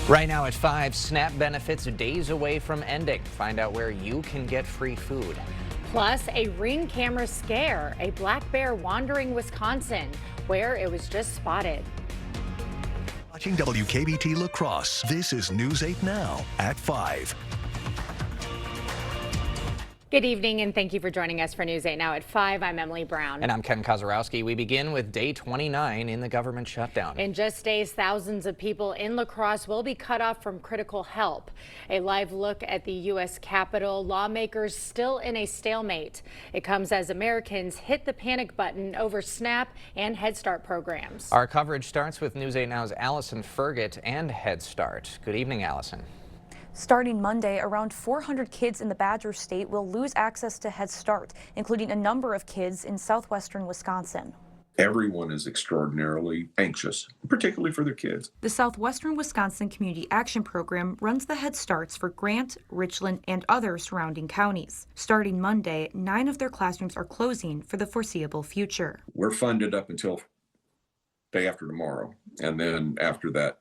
Right now at 5, SNAP benefits days away from ending. Find out where you can get free food. Plus, a Ring camera scare, a black bear wandering Wisconsin, where it was just spotted. Watching WKBT La Crosse, this is News 8 Now at 5. Good evening, and thank you for joining us for News 8 Now at 5. I'm Emily Brown. And I'm Ken Kozarowski. We begin with day 29 in the government shutdown. In just days, thousands of people in La Crosse will be cut off from critical help. A live look at the U.S. Capitol, lawmakers still in a stalemate. It comes as Americans hit the panic button over SNAP and Head Start programs. Our coverage starts with News 8 Now's Allison Fergit and Head Start. Good evening, Allison. Starting Monday, around 400 kids in the Badger State will lose access to Head Start, including a number of kids in southwestern Wisconsin. Everyone is extraordinarily anxious, particularly for their kids. The Southwestern Wisconsin Community Action Program runs the Head Starts for Grant, Richland, and other surrounding counties. Starting Monday, 9 of their classrooms are closing for the foreseeable future. We're funded up until day after tomorrow, and then after that,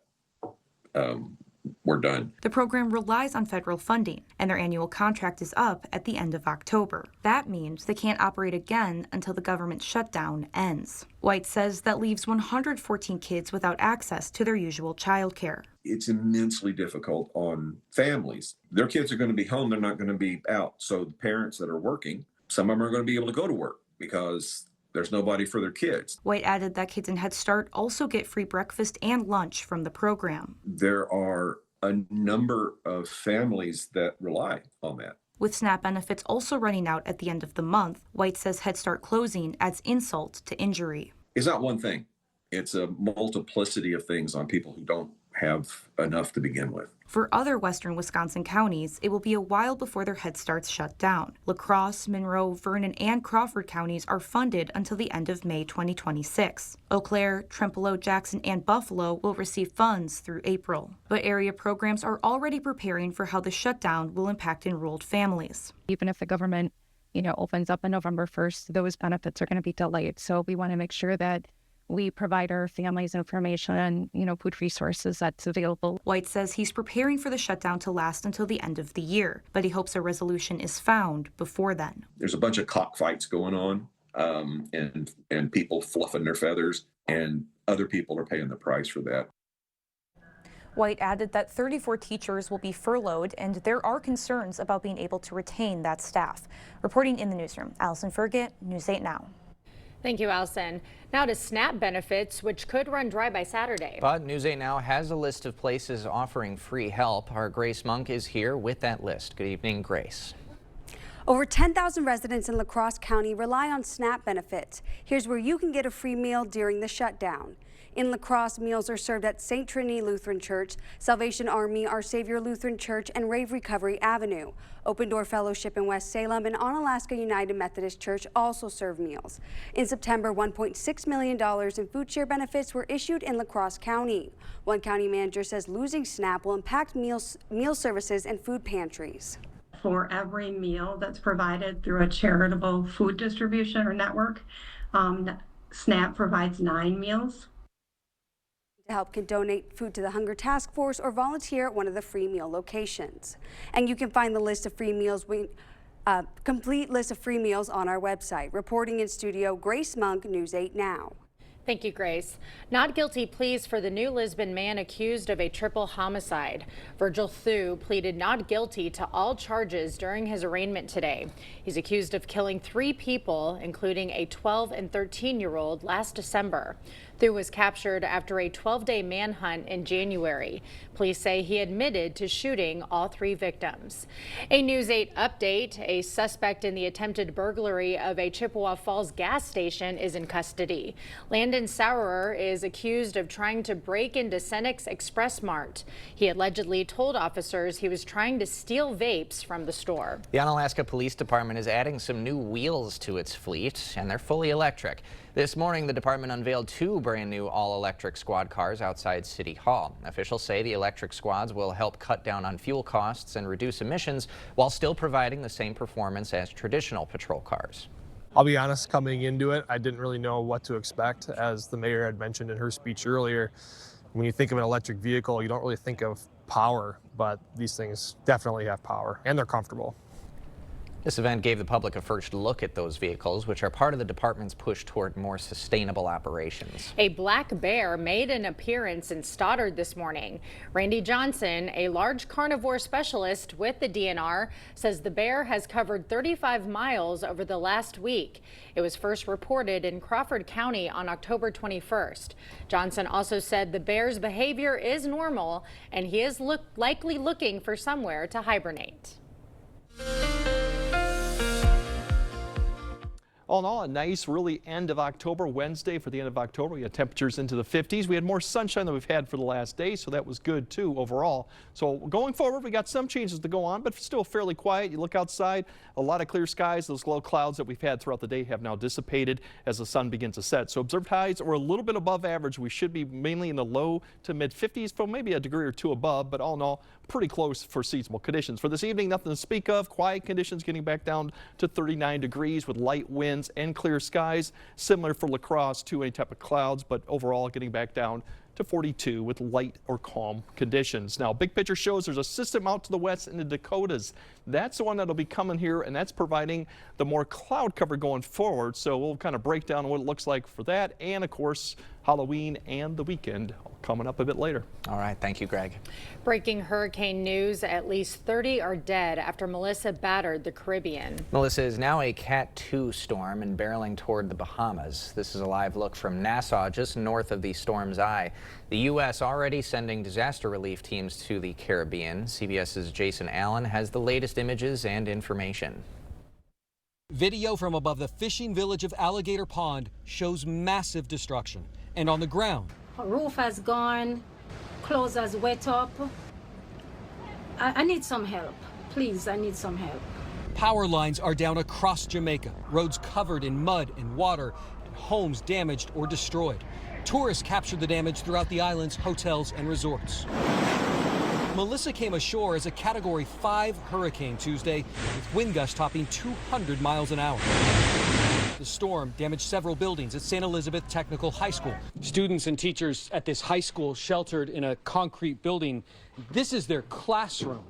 we're done. The program relies on federal funding, and their annual contract is up at the end of October. That means they can't operate again until the government shutdown ends. White says that leaves 114 kids without access to their usual childcare. It's immensely difficult on families. Their kids are going to be home, they're not going to be out. So the parents that are working, some of them are going to be able to go to work because there's nobody for their kids. White added that kids in Head Start also get free breakfast and lunch from the program. There are a number of families that rely on that. With SNAP benefits also running out at the end of the month, White says Head Start closing adds insult to injury. It's not one thing. It's a multiplicity of things on people who don't have enough to begin with. For other western Wisconsin counties, it will be a while before their Head Starts shut down. La Crosse, Monroe, Vernon, and Crawford counties are funded until the end of May 2026. Eau Claire, Trempealeau, Jackson, and Buffalo will receive funds through April. But area programs are already preparing for how the shutdown will impact enrolled families. Even if the government, opens up on November 1st, those benefits are going to be delayed. So we want to make sure that we provide our families information and, food resources that's available. White says he's preparing for the shutdown to last until the end of the year, but he hopes a resolution is found before then. There's a bunch of cockfights going on, and people fluffing their feathers, and other people are paying the price for that. White added that 34 teachers will be furloughed, and there are concerns about being able to retain that staff. Reporting in the newsroom, Allison Fergit, News 8 Now. Thank you, Allison. Now to SNAP benefits, which could run dry by Saturday. But News 8 Now has a list of places offering free help. Our Grace Monk is here with that list. Good evening, Grace. Over 10,000 residents in La Crosse County rely on SNAP benefits. Here's where you can get a free meal during the shutdown. In La Crosse, meals are served at St. Trinity Lutheran Church, Salvation Army, Our Savior Lutheran Church, and Rave Recovery Avenue. Open Door Fellowship in West Salem and Onalaska United Methodist Church also serve meals. In September, $1.6 million in food share benefits were issued in La Crosse County. One county manager says losing SNAP will impact meal services and food pantries. For every meal that's provided through a charitable food distribution or network, SNAP provides 9 meals. To help can donate food to the Hunger Task Force or volunteer at one of the free meal locations. And you can find the list of free meals, complete list of free meals on our website. Reporting in studio, Grace Monk, News 8 Now. Thank you, Grace. Not guilty pleas for the New Lisbon man accused of a triple homicide. Virgil Thu pleaded not guilty to all charges during his arraignment today. He's accused of killing 3 people, including a 12 and 13-year-old, last December. Thu was captured after a 12-day manhunt in January. Police say he admitted to shooting all 3 victims. A News 8 update: a suspect in the attempted burglary of a Chippewa Falls gas station is in custody. Landon Saurer is accused of trying to break into Cenex Express Mart. He allegedly told officers he was trying to steal vapes from the store. The Onalaska Police Department is adding some new wheels to its fleet, and they're fully electric. This morning, the department unveiled 2 brand new all-electric squad cars outside City Hall. Officials say the electric squads will help cut down on fuel costs and reduce emissions while still providing the same performance as traditional patrol cars. I'll be honest, coming into it, I didn't really know what to expect. As the mayor had mentioned in her speech earlier, When you think of an electric vehicle, you don't really think of power, but these things definitely have power and they're comfortable. This event gave the public a first look at those vehicles, which are part of the department's push toward more sustainable operations. A black bear made an appearance in Stoddard this morning. Randy Johnson, a large carnivore specialist with the DNR, says the bear has covered 35 miles over the last week. It was first reported in Crawford County on October 21st. Johnson also said the bear's behavior is normal and he is likely looking for somewhere to hibernate. All in all, a nice, really end of October, Wednesday for the end of October. We had temperatures into the 50s. We had more sunshine than we've had for the last day, so that was good too overall. So going forward, we got some changes to go on, but still fairly quiet. You look outside, a lot of clear skies. Those low clouds that we've had throughout the day have now dissipated as the sun begins to set. So observed highs are a little bit above average. We should be mainly in the low to mid 50s, for maybe a degree or two above, but all in all, pretty close for seasonable conditions. For this evening, nothing to speak of. Quiet conditions getting back down to 39 degrees with light winds and clear skies. Similar for La Crosse, too, any type of clouds, but overall getting back down to 42 with light or calm conditions. Now, big picture shows there's a system out to the west in the Dakotas. That's the one that'll be coming here, and that's providing the more cloud cover going forward. So we'll kind of break down what it looks like for that, and of course, Halloween and the weekend coming up a bit later. All right, thank you, Greg. Breaking hurricane news, at least 30 are dead after Melissa battered the Caribbean. Melissa is now a Cat 2 storm and barreling toward the Bahamas. This is a live look from Nassau, just north of the storm's eye. The U.S. already sending disaster relief teams to the Caribbean. CBS's Jason Allen has the latest images and information. Video from above the fishing village of Alligator Pond shows massive destruction. And on the ground, roof has gone, clothes has wet up. I need some help. Please, I need some help. power lines are down across Jamaica, roads covered in mud and water, and homes damaged or destroyed. Tourists captured the damage throughout the island's hotels and resorts. Melissa came ashore as a Category 5 hurricane Tuesday, with wind gusts topping 200 miles an hour. The storm damaged several buildings at St. Elizabeth Technical High School. Students and teachers at this high school sheltered in a concrete building. This is their classroom.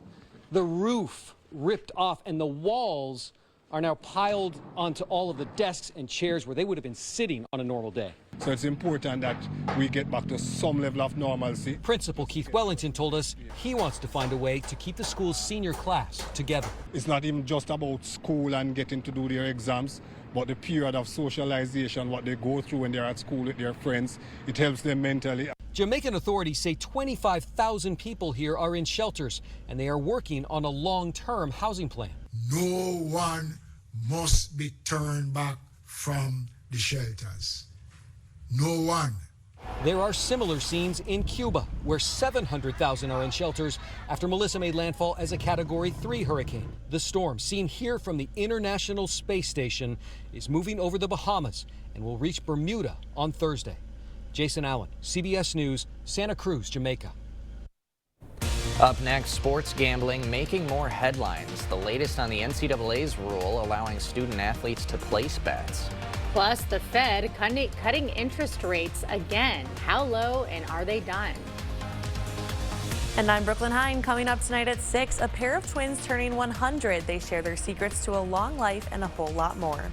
The roof ripped off and the walls are now piled onto all of the desks and chairs where they would have been sitting on a normal day. So it's important that we get back to some level of normalcy. Principal Keith Wellington told us he wants to find a way to keep the school's senior class together. It's not even just about school and getting to do their exams, but the period of socialization, what they go through when they're at school with their friends, it helps them mentally. Jamaican authorities say 25,000 people here are in shelters, and they are working on a long-term housing plan. No one must be turned back from the shelters. No one. There are similar scenes in Cuba, where 700,000 are in shelters after Melissa made landfall as a Category 3 hurricane. The storm, seen here from the International Space Station, is moving over the Bahamas and will reach Bermuda on Thursday. Jason Allen, CBS News, Santa Cruz, Jamaica. Up next, sports gambling making more headlines. The latest on the NCAA's rule allowing student athletes to place bets. Plus, the Fed cutting interest rates again. How low, and are they done? And I'm Brooklyn Hine. Coming up tonight at 6, a pair of twins turning 100. They share their secrets to a long life and a whole lot more.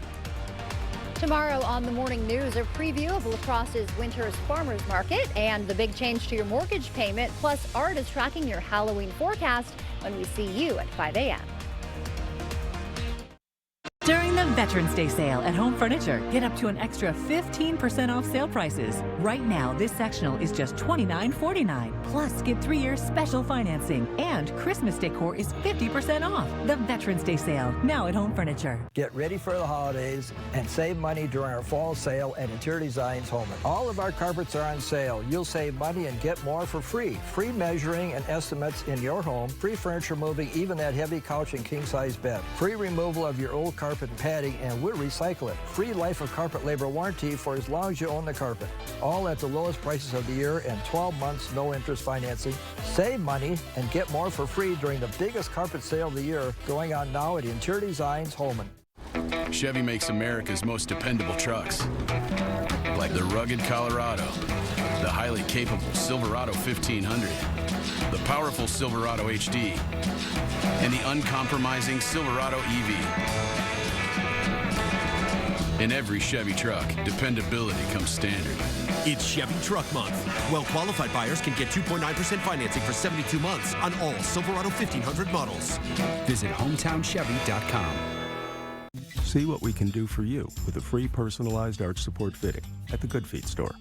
Tomorrow on the Morning News, a preview of La Crosse's Winter's Farmers Market and the big change to your mortgage payment. Plus, Art is tracking your Halloween forecast when we see you at 5 a.m. During the Veterans Day sale at Home Furniture, get up to an extra 15% off sale prices. Right now, this sectional is just $29.49. Plus, get 3 years special financing. And Christmas decor is 50% off. The Veterans Day sale, now at Home Furniture. Get ready for the holidays and save money during our fall sale at Interior Designs Home. All of our carpets are on sale. You'll save money and get more for free. Free measuring and estimates in your home. Free furniture moving, even that heavy couch and king-size bed. Free removal of your old carpet and padding, and we'll recycle it. Free life of carpet labor warranty for as long as you own the carpet. All at the lowest prices of the year and 12 months no interest financing. Save money and get more for free during the biggest carpet sale of the year going on now at Interior Designs Holman. Chevy makes America's most dependable trucks, like the rugged Colorado, the highly capable Silverado 1500, the powerful Silverado HD, and the uncompromising Silverado EV. In every Chevy truck, dependability comes standard. It's Chevy Truck Month. Well-qualified buyers can get 2.9% financing for 72 months on all Silverado 1500 models. Visit HometownChevy.com. See what we can do for you with a free personalized arch support fitting at the Good Feet store.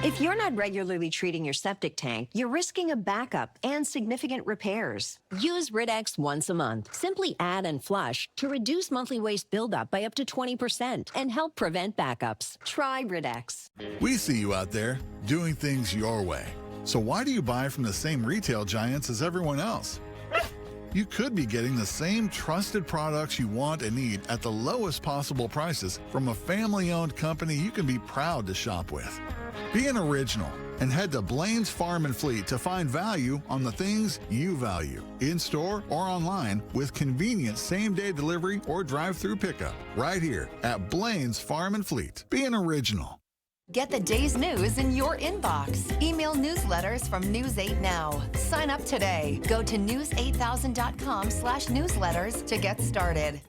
If you're not regularly treating your septic tank, you're risking a backup and significant repairs. Use Rid-X once a month. Simply add and flush to reduce monthly waste buildup by up to 20% and help prevent backups. Try Rid-X. We see you out there doing things your way. So why do you buy from the same retail giants as everyone else? You could be getting the same trusted products you want and need at the lowest possible prices from a family-owned company you can be proud to shop with. Be an original and head to Blaine's Farm and Fleet to find value on the things you value, in-store or online with convenient same-day delivery or drive-through pickup right here at Blaine's Farm and Fleet. Be an original. Get the day's news in your inbox. Email newsletters from News 8 Now. Sign up today. Go to news8000.com/newsletters to get started.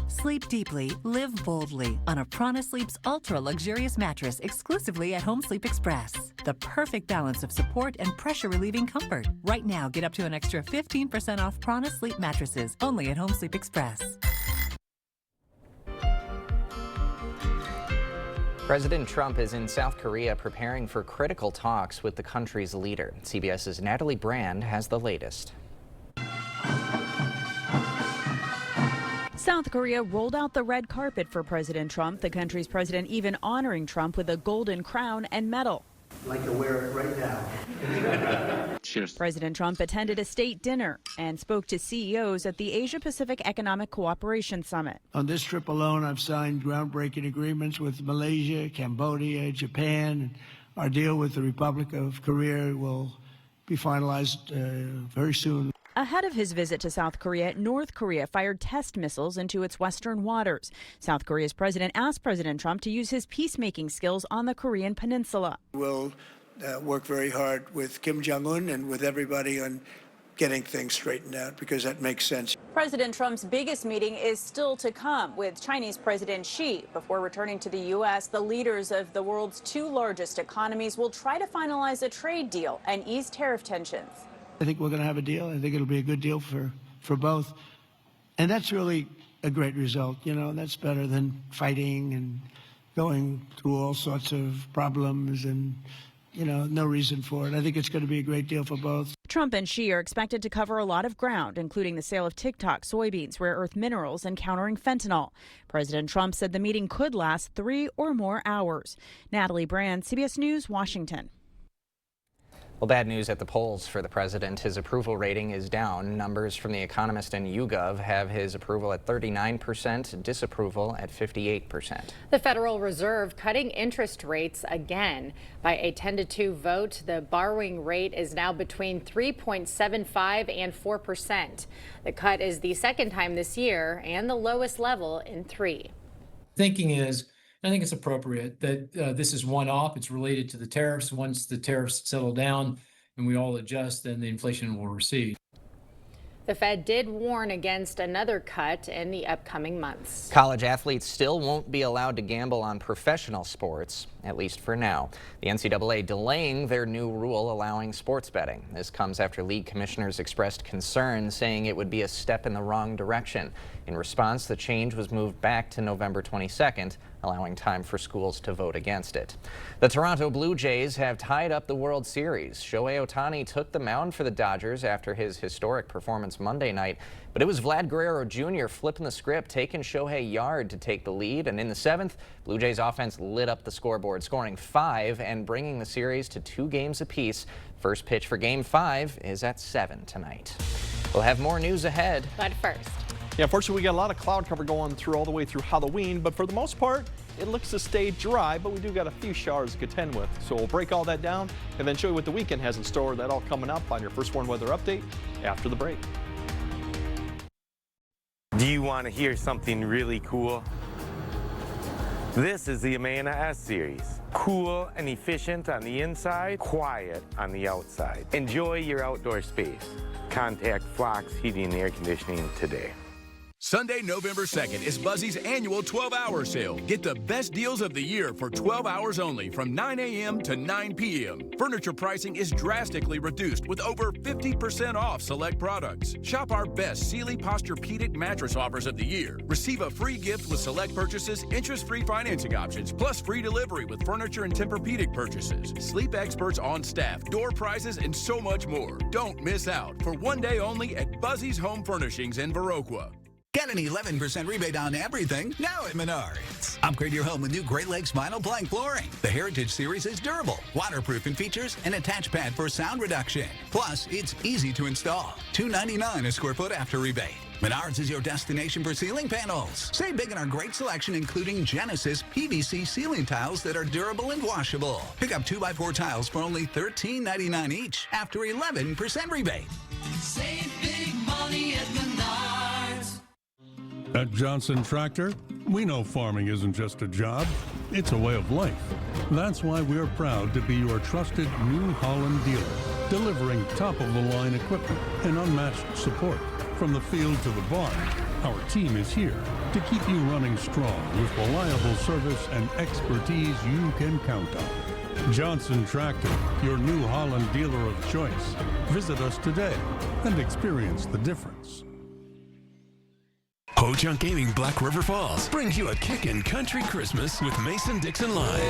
Sleep deeply, live boldly on a Prana Sleep's ultra-luxurious mattress exclusively at Home Sleep Express. The perfect balance of support and pressure-relieving comfort. Right now, get up to an extra 15% off Prana Sleep mattresses only at Home Sleep Express. President Trump is in South Korea preparing for critical talks with the country's leader. CBS's Natalie Brand has the latest. South Korea rolled out the red carpet for President Trump, the country's president even honoring Trump with a golden crown and medal. I'd like to wear it right now. Cheers. President Trump attended a state dinner and spoke to CEOs at the Asia-Pacific Economic Cooperation Summit. On this trip alone, I've signed groundbreaking agreements with Malaysia, Cambodia, Japan. Our deal with the Republic of Korea will be finalized very soon. Ahead of his visit to South Korea, North Korea fired test missiles into its western waters. South Korea's president asked President Trump to use his peacemaking skills on the Korean peninsula. We'll work very hard with Kim Jong-un and with everybody on getting things straightened out because that makes sense. President Trump's biggest meeting is still to come with Chinese President Xi. Before returning to the U.S., the leaders of the world's two largest economies will try to finalize a trade deal and ease tariff tensions. I think we're going to have a deal. I think it'll be a good deal for both. And that's really a great result. You know, that's better than fighting and going through all sorts of problems and, you know, no reason for it. I think it's going to be a great deal for both. Trump and Xi are expected to cover a lot of ground, including the sale of TikTok, soybeans, rare earth minerals, and countering fentanyl. President Trump said the meeting could last 3 or more hours. Natalie Brand, CBS News, Washington. Well, bad news at the polls for the president. His approval rating is down. Numbers from The Economist and YouGov have his approval at 39%, disapproval at 58%. The Federal Reserve cutting interest rates again. By a 10-2 vote, the borrowing rate is now between 3.75 and 4%. The cut is the second time this year and the lowest level in 3. Thinking is, I think it's appropriate that this is one-off. It's related to the tariffs. Once the tariffs settle down and we all adjust, then the inflation will recede. The Fed did warn against another cut in the upcoming months. College athletes still won't be allowed to gamble on professional sports, at least for now. The NCAA delaying their new rule allowing sports betting. This comes after league commissioners expressed concern, saying it would be a step in the wrong direction. In response, the change was moved back to November 22nd, allowing time for schools to vote against it. The Toronto Blue Jays have tied up the World Series. Shohei Ohtani took the mound for the Dodgers after his historic performance Monday night, but it was Vlad Guerrero Jr. flipping the script, taking Shohei yard to take the lead, and in the 7th, Blue Jays offense lit up the scoreboard, scoring 5 and bringing the series to 2 games apiece. First pitch for Game 5 is at 7 tonight. We'll have more news ahead. But first. Yeah, unfortunately, we got a lot of cloud cover going through all the way through Halloween, but for the most part, it looks to stay dry, but we do got a few showers to contend with. So we'll break all that down and then show you what the weekend has in store. That all coming up on your First Warn Weather Update after the break. Do you want to hear something really cool? This is the Amana S Series. Cool and efficient on the inside, quiet on the outside. Enjoy your outdoor space. Contact Flox Heating and Air Conditioning today. Sunday, November 2nd is Buzzy's annual 12-hour sale. Get the best deals of the year for 12 hours only from 9 a.m. to 9 p.m. Furniture pricing is drastically reduced with over 50% off select products. Shop our best Sealy Posturepedic mattress offers of the year. Receive a free gift with select purchases, interest-free financing options, plus free delivery with furniture and Tempur-Pedic purchases. Sleep experts on staff, door prizes, and so much more. Don't miss out for one day only at Buzzy's Home Furnishings in Viroqua. Get an 11% rebate on everything now at Menards. Upgrade your home with new Great Lakes vinyl plank flooring. The Heritage Series is durable, waterproof, and features an attached pad for sound reduction. Plus, it's easy to install. $2.99 a square foot after rebate. Menards is your destination for ceiling panels. Save big in our great selection, including Genesis PVC ceiling tiles that are durable and washable. Pick up 2x4 tiles for only $13.99 each after 11% rebate. Save big money at Menards. At Johnson Tractor, we know farming isn't just a job, it's a way of life. That's why we're proud to be your trusted New Holland dealer, delivering top-of-the-line equipment and unmatched support. From the field to the barn, our team is here to keep you running strong with reliable service and expertise you can count on. Johnson Tractor, your New Holland dealer of choice. Visit us today and experience the difference. Ho-Chunk Gaming Black River Falls brings you a kickin' country Christmas with Mason-Dixon Line.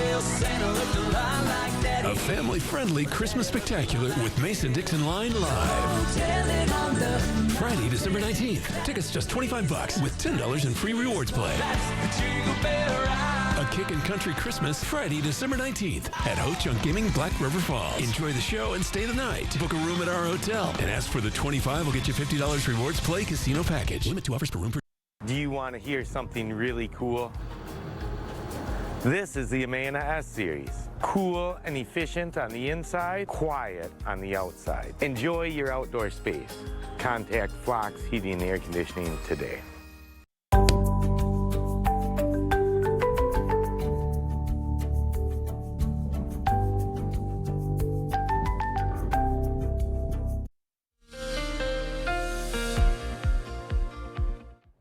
A family-friendly Christmas spectacular with Mason-Dixon Line Live. Friday, December 19th. Tickets just $25 with $10 in free rewards play. A kickin' country Christmas Friday, December 19th at Ho-Chunk Gaming Black River Falls. Enjoy the show and stay the night. Book a room at our hotel and ask for the $25 will get you $50 rewards play casino package. Limit 2 offers per room per. Do you want to hear something really cool? This is the Amana S Series. Cool and efficient on the inside, quiet on the outside. Enjoy your outdoor space. Contact Flox Heating and Air Conditioning today.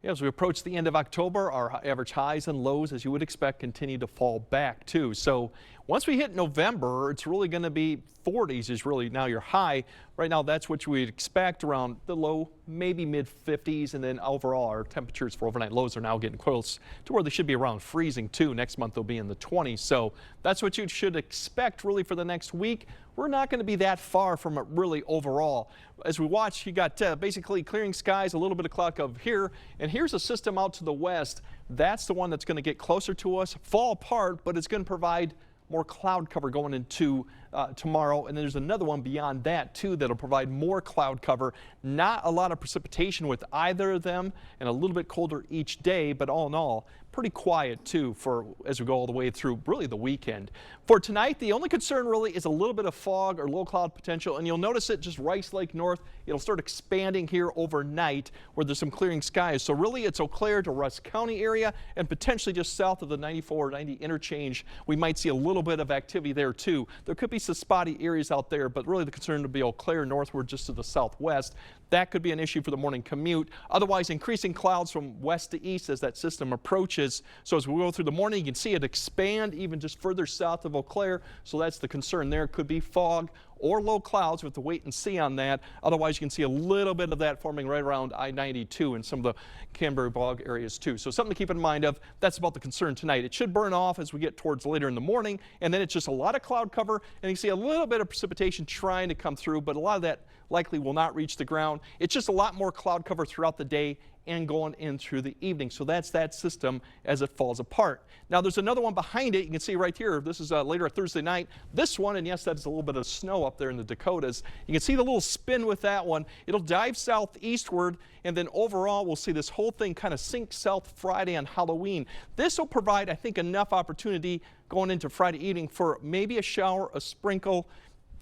As we approach the end of October, our average highs and lows, as you would expect, continue to fall back too. So once we hit November, it's really going to be 40s is really now your high. Right now, that's what we'd expect around the low, maybe mid 50s. And then overall, our temperatures for overnight lows are now getting close to where they should be around freezing too. Next month, they'll be in the 20s. So that's what you should expect really for the next week. We're not going to be that far from it really overall. As we watch, you got basically clearing skies, a little bit of cloud cover here, and here's a system out to the west. That's the one that's going to get closer to us, fall apart, but it's going to provide more cloud cover going into tomorrow. And then there's another one beyond that too that'll provide more cloud cover. Not a lot of precipitation with either of them, and a little bit colder each day, but all in all, pretty quiet too for as we go all the way through really the weekend. For tonight, the only concern really is a little bit of fog or low cloud potential, and you'll notice it just Rice Lake north. It'll start expanding here overnight where there's some clearing skies. So really it's Eau Claire to Rusk County area and potentially just south of the 94-90 interchange. We might see a little bit of activity there too. There could be some spotty areas out there, but really the concern would be Eau Claire northward just to the southwest. That could be an issue for the morning commute. Otherwise, increasing clouds from west to east as that system approaches. So as we go through the morning, you can see it expand even just further south of Eau Claire. So that's the concern there. Could be fog or low clouds. We have to wait and see on that. Otherwise, you can see a little bit of that forming right around I-92 and some of the Canberra Bog areas too. So something to keep in mind of. That's about the concern tonight. It should burn off as we get towards later in the morning, and then it's just a lot of cloud cover, and you see a little bit of precipitation trying to come through, but a lot of that likely will not reach the ground. It's just a lot more cloud cover throughout the day and going in through the evening. So that's that system as it falls apart. Now there's another one behind it. You can see right here, this is later Thursday night. This one, and yes, that's a little bit of snow up there in the Dakotas. You can see the little spin with that one. It'll dive southeastward, and then overall we'll see this whole thing kind of sink south Friday on Halloween. This will provide, I think, enough opportunity going into Friday evening for maybe a shower, a sprinkle,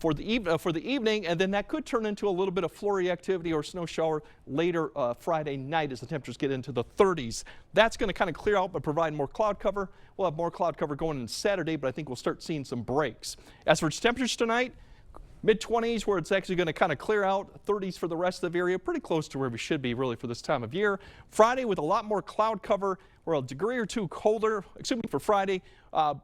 for the evening, and then that could turn into a little bit of flurry activity or snow shower later Friday night as the temperatures get into the 30s. That's going to kind of clear out but provide more cloud cover. We'll have more cloud cover going into Saturday, but I think we'll start seeing some breaks. As for temperatures tonight, mid-20s where it's actually going to kind of clear out, 30s for the rest of the area, pretty close to where we should be really for this time of year. Friday with a lot more cloud cover. We're a degree or two colder, for Friday,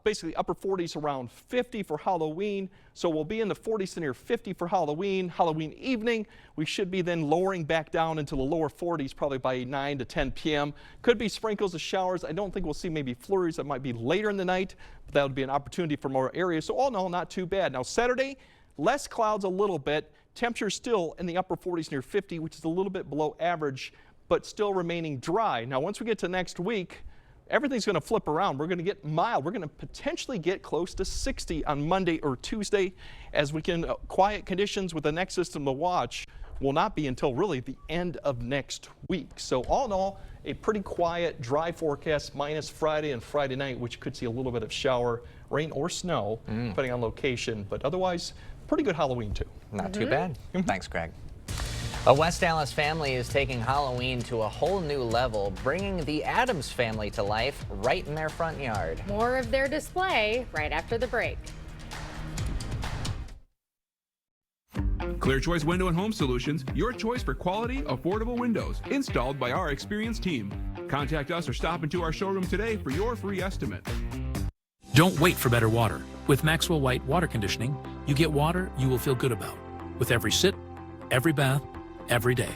basically upper 40s around 50 for Halloween. So we'll be in the 40s to near 50 for Halloween. Halloween evening, we should be then lowering back down into the lower 40s probably by 9 to 10 p.m. Could be sprinkles of showers. I don't think we'll see maybe flurries that might be later in the night, but that would be an opportunity for more areas. So all in all, not too bad. Now Saturday, less clouds a little bit. Temperature still in the upper 40s near 50, which is a little bit below average, but still remaining dry. Now, once we get to next week, everything's going to flip around. We're going to get mild. We're going to potentially get close to 60 on Monday or Tuesday, as we can quiet conditions with the next system to watch will not be until really the end of next week. So all in all, a pretty quiet, dry forecast minus Friday and Friday night, which could see a little bit of shower, rain or snow, depending on location. But otherwise, pretty good Halloween too. Not too bad. Thanks, Greg. A West Dallas family is taking Halloween to a whole new level, bringing the Addams family to life right in their front yard. More of their display right after the break. Clear Choice Window and Home Solutions, your choice for quality, affordable windows, installed by our experienced team. Contact us or stop into our showroom today for your free estimate. Don't wait for better water. With Maxwell White Water Conditioning, you get water you will feel good about with every sit, every bath, every day.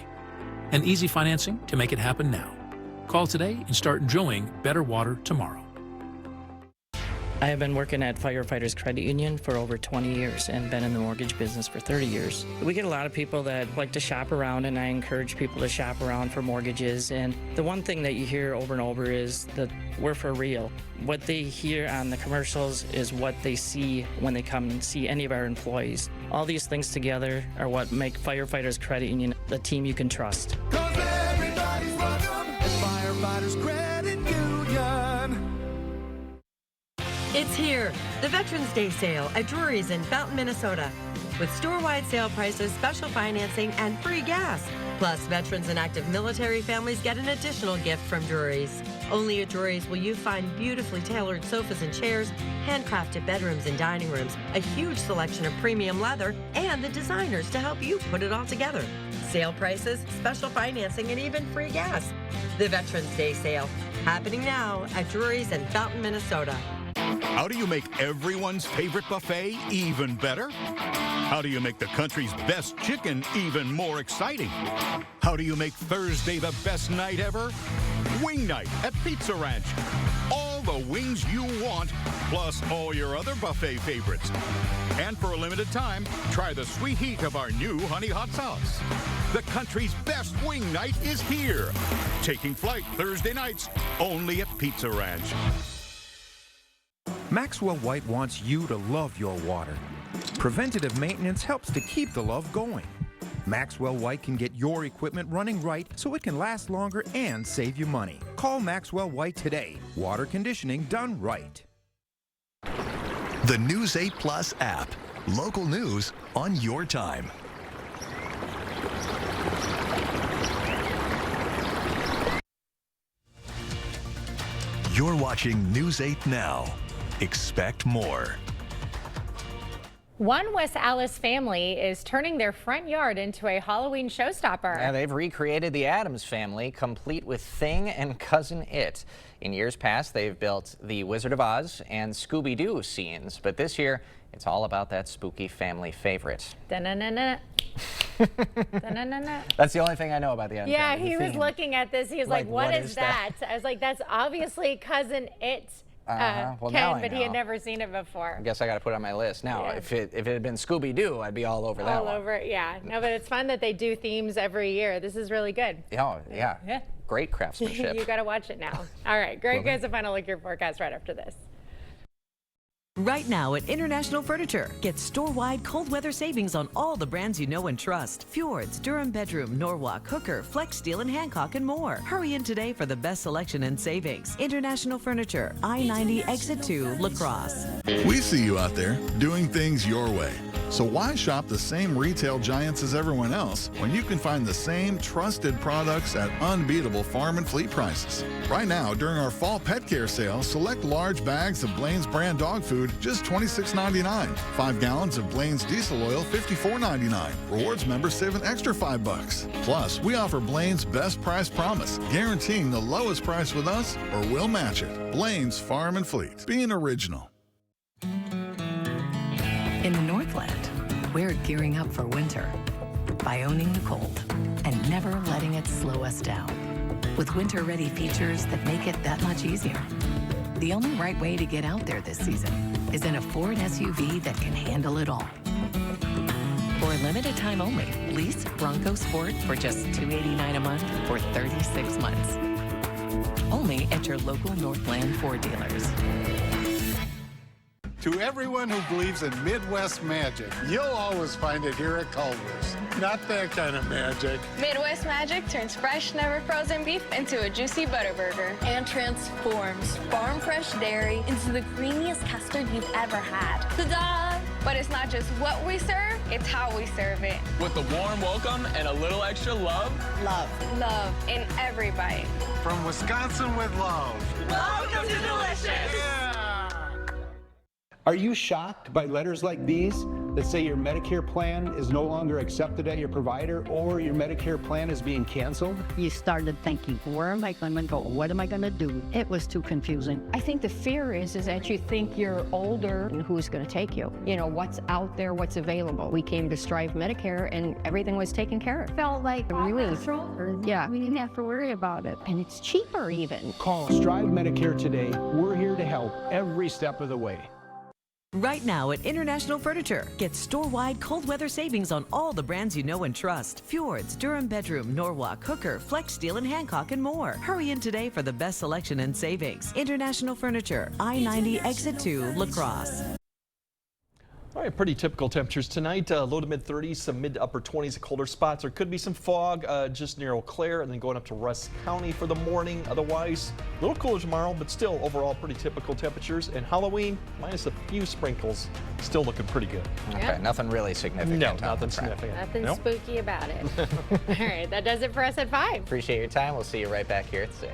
And easy financing to make it happen now. Call today and start enjoying better water tomorrow. I have been working at Firefighters Credit Union for over 20 years and been in the mortgage business for 30 years. We get a lot of people that like to shop around, and I encourage people to shop around for mortgages. And the one thing that you hear over and over is that we're for real. What they hear on the commercials is what they see when they come and see any of our employees. All these things together are what make Firefighters Credit Union the team you can trust. Everybody's welcome at Firefighters Credit Union. It's here, the Veterans Day sale at Drury's in Fountain, Minnesota. With store-wide sale prices, special financing, and free gas. Plus, veterans and active military families get an additional gift from Drury's. Only at Drury's will you find beautifully tailored sofas and chairs, handcrafted bedrooms and dining rooms, a huge selection of premium leather, and the designers to help you put it all together. Sale prices, special financing, and even free gas. The Veterans Day sale, happening now at Drury's in Fountain, Minnesota. How do you make everyone's favorite buffet even better? How do you make the country's best chicken even more exciting? How do you make Thursday the best night ever? Wing night at Pizza Ranch. All the wings you want, plus all your other buffet favorites. And for a limited time, try the sweet heat of our new honey hot sauce. The country's best wing night is here. Taking flight Thursday nights, only at Pizza Ranch. Maxwell White wants you to love your water. Preventative maintenance helps to keep the love going. Maxwell White can get your equipment running right so it can last longer and save you money. Call Maxwell White today. Water conditioning done right. The News 8 Plus app. Local news on your time. You're watching News 8 Now. Expect more. One West Allis family is turning their front yard into a Halloween showstopper. Yeah, they've recreated the Addams family, complete with Thing and Cousin It. In years past, they've built the Wizard of Oz and Scooby-Doo scenes, but this year, it's all about that spooky family favorite. Da-na-na-na. That's the only thing I know about the Addams Yeah, family. he was looking at this. He was like, what is that? I was like, that's obviously Cousin It. Well, now Ken, I but he know. had never seen it before. I guess I got to put it on my list. Now, Yeah. if it had been Scooby-Doo, I'd be all over that All one. over it, yeah. No, but it's fun that they do themes every year. This is really good. Oh, yeah. Yeah. Great craftsmanship. You got to watch it now. All right, Greg has a final look at your forecast right after this. Right now at International Furniture, get store-wide cold weather savings on all the brands you know and trust. Fjords, Durham Bedroom, Norwalk, Hooker, Flex Steel, and Hancock, and more. Hurry in today for the best selection and savings. International Furniture, I-90 Exit 2, La Crosse. We see you out there doing things your way. So why shop the same retail giants as everyone else when you can find the same trusted products at unbeatable farm and fleet prices? Right now, during our fall pet care sale, select large bags of Blaine's brand dog food, just $26.99. 5 gallons of Blaine's diesel oil, $54.99. Rewards members save an extra $5. Plus, we offer Blaine's best price promise, guaranteeing the lowest price with us or we'll match it. Blaine's Farm and Fleet. Being original. In the Northland, we're gearing up for winter by owning the cold and never letting it slow us down. With winter-ready features that make it that much easier. The only right way to get out there this season is in a Ford SUV that can handle it all. For a limited time only, lease Bronco Sport for just $289 a month for 36 months. Only at your local Northland Ford dealers. To everyone who believes in Midwest magic, you'll always find it here at Culver's. Not that kind of magic. Midwest Magic turns fresh, never frozen beef into a juicy butter burger. And transforms farm fresh dairy into the creamiest custard you've ever had. Ta-da! But it's not just what we serve, it's how we serve it. With a warm welcome and a little extra love. Love. Love in every bite. From Wisconsin with love. Welcome to Delicious! Yeah! Are you shocked by letters like these that say your Medicare plan is no longer accepted at your provider or your Medicare plan is being canceled? You started thinking, where am I going to go? What am I going to do? It was too confusing. I think the fear is that you think you're older and who's going to take you? You know, what's out there, what's available. We came to Strive Medicare and everything was taken care of. Felt like a relief. Yeah, we didn't have to worry about it. And it's cheaper even. Call Strive Medicare today. We're here to help every step of the way. Right now at International Furniture, get store-wide cold weather savings on all the brands you know and trust. Fjords, Durham Bedroom, Norwalk, Hooker, Flex Steel, and Hancock, and more. Hurry in today for the best selection and savings. International Furniture, I-90 Exit 2, La Crosse. All right, pretty typical temperatures tonight. Low to mid 30s, some mid to upper 20s at colder spots. There could be some fog just near Eau Claire and then going up to Rusk County for the morning. Otherwise, a little cooler tomorrow, but still overall pretty typical temperatures. And Halloween, minus a few sprinkles, still looking pretty good. Okay, nothing really significant. No, nothing significant. Nothing Nope. spooky about it. All right, that does it for us at 5. Appreciate your time. We'll see you right back here at 6.